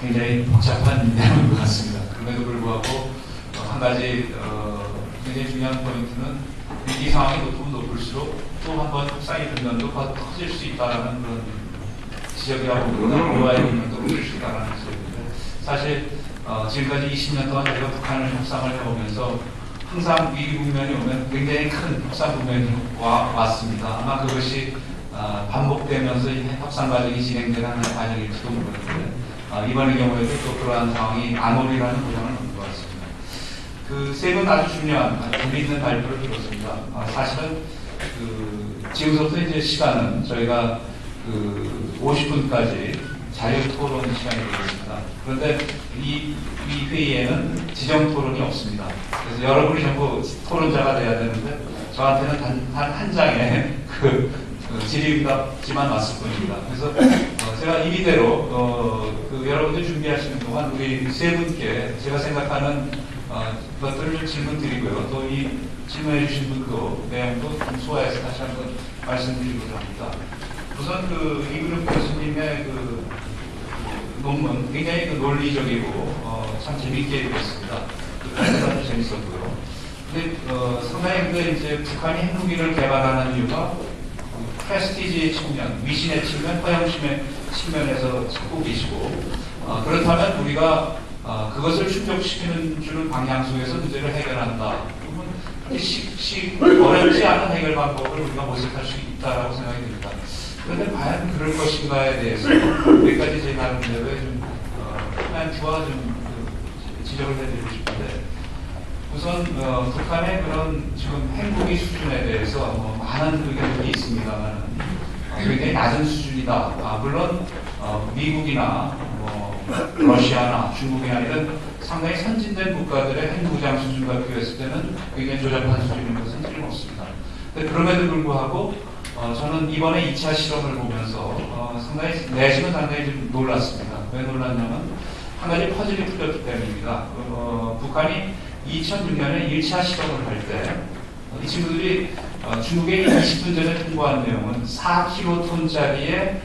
굉장히 복잡한 내용인 것 같습니다. 그럼에도 불구하고 한 가지 굉장히 중요한 포인트는 위기 상황이 높으면 높을수록 또 한 번 협상이 되면도 더 커질 수 있다는 그런 지적이라고 우려의 부분도 커질 수 있다는 지적인데, 사실 지금까지 20년 동안 저희가 북한을 협상을 해오면서 항상 위기 국면이 오면 굉장히 큰 협상 국면이 왔습니다. 아마 그것이 반복되면서 협상 과정이 진행되는 과정일지도 모르는데, 이번의 경우에도 또 그러한 상황이 안 오리라는 보장은 없는 것 같습니다. 그 세 분 아주 중요한 재미있는 발표를 들었습니다. 사실은 지금부터 이제 시간은 저희가 50분까지 자유 토론 시간이 되겠습니다. 그런데 이 회의에는 지정 토론이 없습니다. 그래서 여러분이 전부 토론자가 돼야 되는데 저한테는 단 한 장의 질의응답지만 왔을 뿐입니다. 그래서 제가 임의대로 여러분들 준비하시는 동안 우리 세 분께 제가 생각하는 것들을 좀 질문 드리고요. 또 이 질문해 주신 분도 내용도 좀 소화해서 다시 한번 말씀드리고자 합니다. 우선 이근욱 교수님의 논문 굉장히 논리적이고 참 재미있게 읽었습니다. 아주 재밌었고요. 근데 상당히 이제 북한이 핵무기를 개발하는 이유가 프레스티지의 측면, 위신의 측면, 허영심의 측면에서 찾고 계시고, 그렇다면 우리가 그것을 충족시키는 주는 방향 속에서 문제를 해결한다. 그러면 어렵지 않은 해결 방법을 우리가 모색할 수 있다라고 생각이 듭니다. 그런데 과연 그럴 것인가에 대해서 여기까지 제 나름대로 좀 코멘트와 좀 지적을 해드리고 싶은데, 우선 북한의 그런 지금 핵무기 수준에 대해서 많은 의견들이 있습니다만 굉장히 낮은 수준이다. 물론 미국이나 러시아나 중국이나 이런 상당히 선진된 국가들의 핵무장 수준과 비교했을 때는 굉장히 조잡한 수준인 것은 틀림없습니다. 그럼에도 불구하고 저는 이번에 2차 실험을 보면서 내심은 상당히 좀 놀랐습니다. 왜 놀랐냐면 한 가지 퍼즐이 풀렸기 때문입니다. 북한이 2006년에 1차 실험을 할 때 이 친구들이 중국에 20분 전에 통보한 내용은 4kg짜리의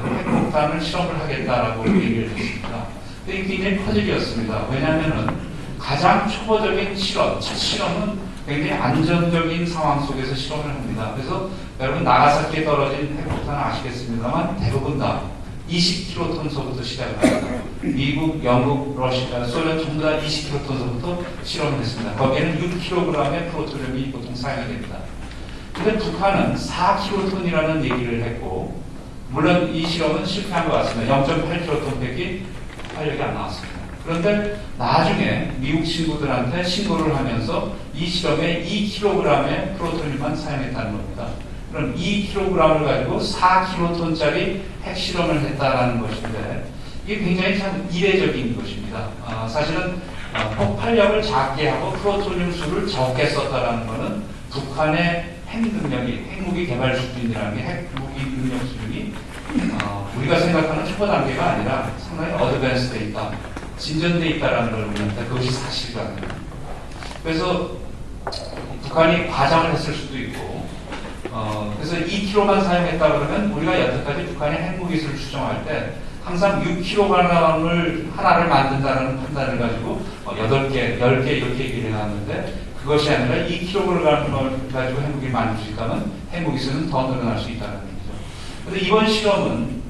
핵폭탄을 실험을 하겠다라고 얘기를 했습니다. 근데 이게 굉장히 퍼즐이었습니다. 왜냐하면 가장 초보적인 첫 실험은 굉장히 안정적인 상황 속에서 실험을 합니다. 그래서 여러분 나가사키에 떨어진 핵폭탄은 아시겠습니다만 대부분 다 20kgton서부터 시작을 합니다. 미국, 영국, 러시아, 소련 전부 다 20kgton서부터 실험을 했습니다. 거기에는 6kg의 플루토늄이 보통 사용이 됩니다. 그런데 북한은 4kgton이라는 얘기를 했고, 물론 이 실험은 실패한 것 같습니다. 0.8kgton밖에 활력이 안 나왔습니다. 그런데 나중에 미국 친구들한테 신고를 하면서 이 실험에 2kg의 플루토늄만 사용했다는 겁니다. 그럼 2kg을 가지고 4kgton짜리 핵실험을 했다라는 것인데, 이게 굉장히 참 이례적인 것입니다. 사실은 폭발력을 작게 하고 플루토늄 수를 적게 썼다라는 것은 북한의 핵무기 개발 수준이라는 게 핵무기 능력 수준이 우리가 생각하는 초보 단계가 아니라 상당히 어드밴스돼 있다, 진전돼 있다라는 걸 보는데 그것이 사실이거든요. 그래서 북한이 과장을 했을 수도 있고, 그래서 2kg만 사용했다 그러면 우리가 여태까지 북한의 핵무기수를 추정할 때 항상 6kg을 하나를 만든다는 판단을 가지고 8개, 10개 이렇게 얘기를 해놨는데, 그것이 아니라 2kg을 가지고 핵무기를 만들 수 있다면 핵무기수는 더 늘어날 수 있다는 얘기죠. 그런데 이번 실험은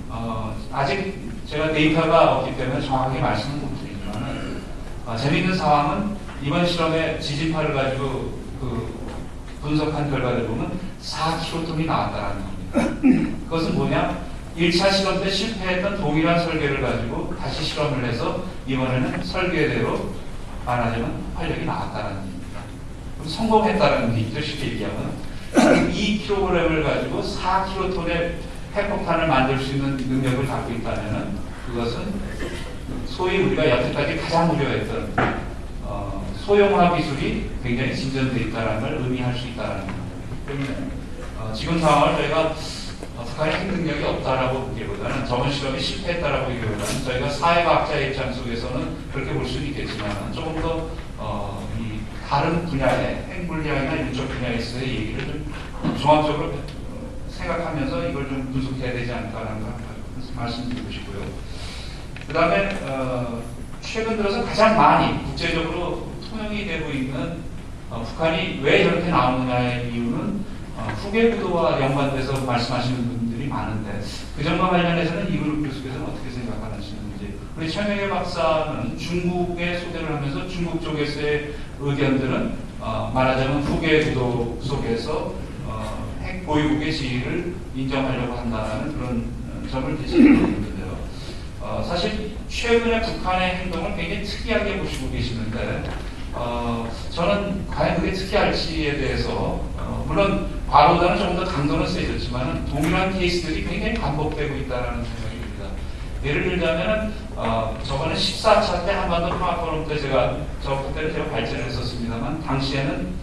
아직 제가 데이터가 없기 때문에 정확하게 말씀은 못 드리지만, 재미있는 상황은 이번 실험의 지진파를 가지고 분석한 결과를 보면 4kgton이 나왔다는 겁니다. 그것은 뭐냐? 1차 실험 때 실패했던 동일한 설계를 가지고 다시 실험을 해서 이번에는 설계대로 말하자면 활력이 나왔다는 겁니다. 성공했다는 얘기죠. 쉽게 얘기하면 2kg을 가지고 4kgton의 핵폭탄을 만들 수 있는 능력을 갖고 있다면 그것은 소위 우리가 여태까지 가장 우려했던 소형화 기술이 굉장히 진전되어 있다는 걸 의미할 수 있다는 겁니다. 때문에 지금 상황을 저희가 북한의 핵 능력이 없다라고 보기보다는 저번 실험이 실패했다라고 보기보다는 저희가 사회과학자의 입장 속에서는 그렇게 볼 수는 있겠지만 조금 더 이 다른 분야의 핵 물리학이나 윤적 분야에서의 얘기를 좀 종합적으로 생각하면서 이걸 좀 분석해야 되지 않을까라는 걸 말씀드리고 싶고요. 그 다음에 최근 들어서 가장 많이 국제적으로 통용이 되고 있는 북한이 왜 저렇게 나오느냐의 이유는 후계 구도와 연관돼서 말씀하시는 분들이 많은데 그 점과 관련해서는 이그룹 교수께서는 어떻게 생각하시는지. 우리 최명희 박사는 중국에 소개를 하면서 중국 쪽에서의 의견들은 말하자면 후계 구도 속에서 핵 보유국의 지위를 인정하려고 한다는 그런 점을 제시하고 있는데요. 사실 최근에 북한의 행동을 굉장히 특이하게 보시고 계시는데 저는 과연 그게 특이할지에 대해서 물론 과거보다는 조금 더 강도는 세졌지만 동일한 케이스들이 굉장히 반복되고 있다는 생각이 듭니다. 예를 들자면 저번에 14차 때 한반도 평화포럼 때 그때는 제가 발제를 했었습니다만 당시에는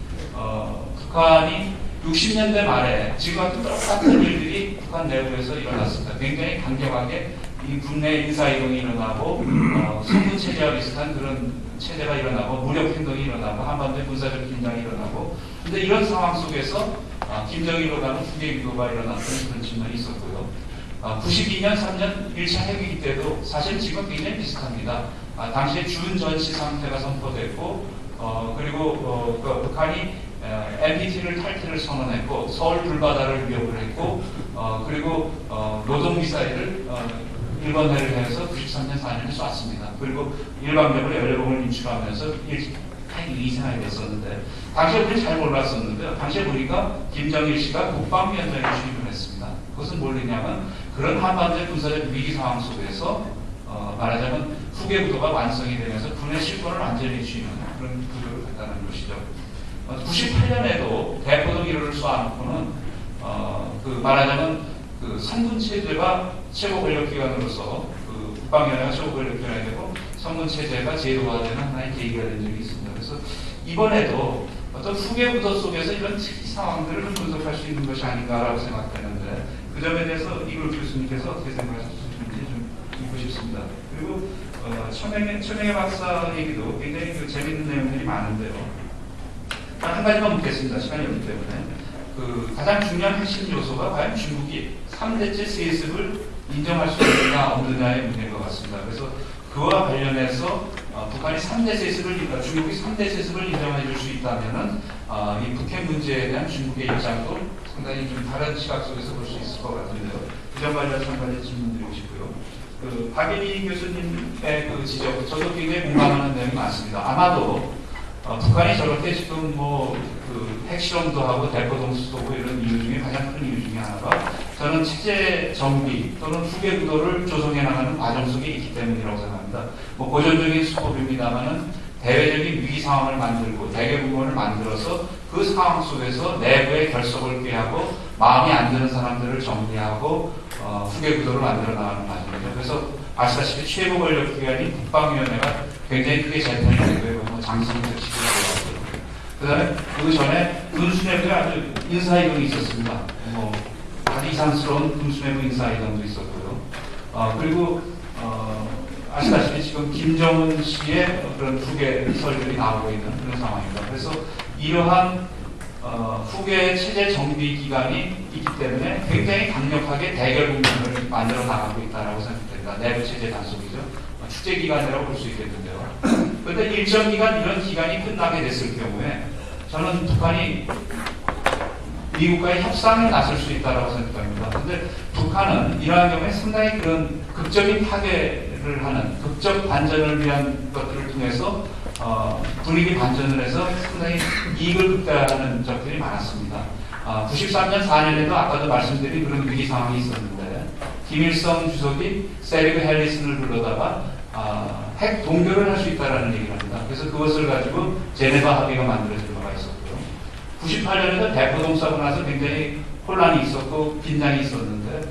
북한이 60년대 말에 지금과 똑같은 일들이 북한 내부에서 일어났습니다. 굉장히 강경하게 이 국내 인사이동이 일어나고 성군 체제와 비슷한 그런 체제가 일어나고 무력 행동이 일어나고 한반도에 군사적 긴장이 일어나고 근데 이런 상황 속에서 김정일로 가는 후계 위도가 일어났던 그런 측면이 있었고요. 92년 3년 1차 핵위기 때도 사실 지금 굉장히 비슷합니다. 당시에 준 전시 상태가 선포됐고 그리고 북한이 NPT를 탈퇴를 선언했고 서울 불바다를 위협을 했고 그리고 노동미사일을 일본해를 해서 93년 4년에 쐈습니다. 그리고 일방적으로 연료봉을 인출하면서 핵이 생활이 됐었는데 당시에 우리는 잘 몰랐었는데 당시에 보니까 김정일 씨가 국방위원장에 취임을 했습니다. 그것은 뭘냐면 그런 한반도의 군사적 위기 상황 속에서 말하자면 후계 구도가 완성이 되면서 군의 실권을 완전히 쥐는 그런 구조를 갖다는 것이죠. 98년에도 대포동 1호를 쏘아놓고는 말하자면 그 선군 체제가 최고 권력 기관으로서 국방위원회가 최고 권력 기관이 되고 선군 체제가 제도화되는 하나의 계기가 된 적이 있습니다. 그래서 이번에도 어떤 후계 구도 속에서 이런 특이 상황들을 분석할 수 있는 것이 아닌가라고 생각되는데 그 점에 대해서 이글 교수님께서 어떻게 생각하시는지 좀 듣고 싶습니다. 그리고 최명희 박사 얘기도 굉장히 재밌는 내용들이 많은데요. 한 가지만 묻겠습니다. 시간이 없기 때문에. 가장 중요한 핵심 요소가 과연 중국이 3대째 세습을 인정할 수 있느냐 없느냐의 문제인 것 같습니다. 그래서 그와 관련해서 북한이 3대 세습을 중국이 3대 세습을 인정해 줄 수 있다면은 이 북핵 문제에 대한 중국의 입장도 상당히 좀 다른 시각 속에서 볼 수 있을 것 같은데요. 그 점 관련해서 한 가지 질문드리고 싶고요. 박예리 교수님의 그 지적, 저도 굉장히 공감하는 내용이 많습니다. 아마도 북한이 저렇게 지금 핵실험도 하고 대포동도 쏘고 이런 이유 중에 가장 큰 이유 중에 하나가 저는 체제 정비 또는 후계 구도를 조성해 나가는 과정 속에 있기 때문이라고 생각합니다. 고전적인 수법입니다만은 대외적인 위기 상황을 만들고 대개부문을 만들어서 그 상황 속에서 내부의 결속을 꾀하고 마음이 안 드는 사람들을 정리하고 후계 구도를 만들어 나가는 과정이죠. 그래서 아시다시피 최고 권력 기관인 국방위원회가 굉장히 크게 재편이 되고요. 장성택 씨도 들어갔고요. 그 다음에 그 전에 군수내부에 아주 인사이동이 있었습니다. 아주 이상스러운 군수내부 인사이동도 있었고요. 그리고 아시다시피 지금 김정은 씨의 그런 후계 설들이 나오고 있는 그런 상황입니다. 그래서 이러한 후계 체제 정비 기간이 있기 때문에 굉장히 강력하게 대결 국면을 만들어 나가고 있다고 생각됩니다. 내부 체제 단속이죠. 축제 기간이라고 볼 수 있겠는데요. 그런데 일정 기간 이런 기간이 끝나게 됐을 경우에 저는 북한이 미국과의 협상에 나설 수 있다고 생각합니다. 그런데 북한은 이러한 경우에 상당히 그런 극적인 파괴를 하는 극적 반전을 위한 것들을 통해서 분위기 반전을 해서 상당히 이익을 극대화하는 적들이 많았습니다. 93년 4년에도 아까도 말씀드린 그런 위기 상황이 있었는데 김일성 주석이 세리그 헬리슨을 불러다가 핵 동결을 할 수 있다는 얘기를 합니다. 그래서 그것을 가지고 제네바 합의가 만들어진 바가 있었고요. 98년에도 대포동 싸고 나서 굉장히 혼란이 있었고 긴장이 있었는데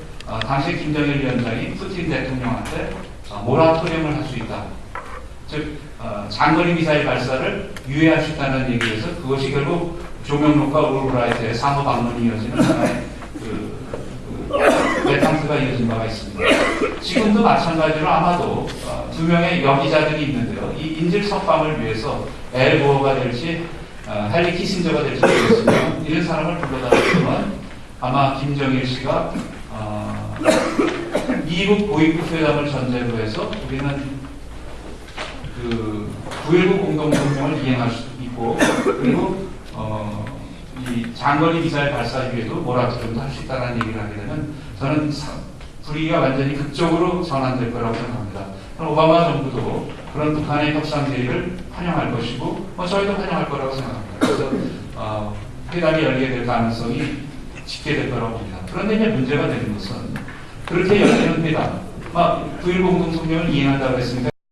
당시 김정일 위원장이 푸틴 대통령한테 모라토리움을 할 수 있다. 즉 장거리 미사일 발사를 유예할 수 있다는 얘기에서 그것이 결국 조명록과 올브라이트의 사무 방문이 이어지는 하나의 메탕스가 이어진 바가 있습니다. 지금도 마찬가지로 아마도 두 명의 여기자들이 있는데요. 이 인질 석방을 위해서 엘 고어가 될지 헨리 키신저가 될지 모르겠습니다. 이런 사람을 불러다니지만 아마 김정일 씨가 이북 고위급 회담을 전제로 해서 우리는 그 9.19 공동성명을 이행할 수 있고, 그리고 이 장거리 미사일 발사기에도 모라토리움도 할 수 있다는 얘기를 하게 되면 저는 분위기가 완전히 극적으로 전환될 거라고 생각합니다. 오바마 정부도 그런 북한의 협상 제의를 환영할 것이고, 저희도 환영할 거라고 생각합니다. 그래서 회담이 열리게 될 가능성이 짙게 될 거라고 봅니다. 그런데 이제 문제가 되는 것은 그렇게 열리는 회담, 9.19 공동성명을 이행한다고 했습니다.